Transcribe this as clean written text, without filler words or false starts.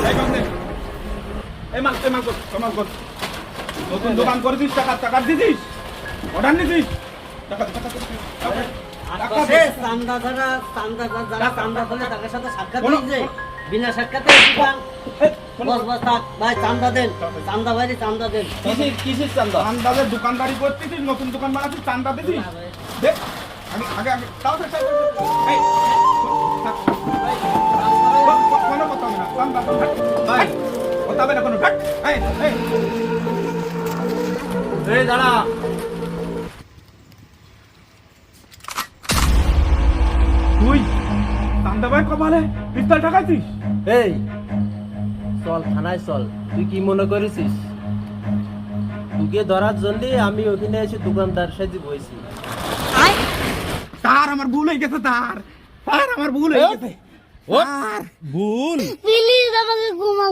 এই কর নে। এই মাল কর। নতুন দোকান করেছিস, টাকা দিছিস? অর্ডার নিছিস? টাকা দে। চান্দা ধরে তাদের সাথে সাক্ষাৎ কোনো- হয়েছে বিনা সাক্ষাতে দোকান বস থাক ভাই চান্দা দেন কিসের চান্দা? চান্দাদের দোকানদারি করতেছিস, নতুন দোকান বানাচ্ছিস, চান্দা দিছিস? দে। আগে তাও থাক। এই, থাক। কোনো কথা হবে না, চান্দা থাক। ভাই কথা হবে না কোনো, থাক। এই, এই দাঁড়া। তুই চান্দা ভাই কপালে পিস্তল ঠাকাইছিস? এই চল থানায় চল। তুই কি মনে করেছিস তোকে ধরার জন্য আমি ওখানে এসে দোকানদার সাথে বইছি? তার আমার ভুল হয়ে গেছে, তার আমার ভুল হয়ে গেছে। ভুল? প্লিজ আমাকে ক্ষমা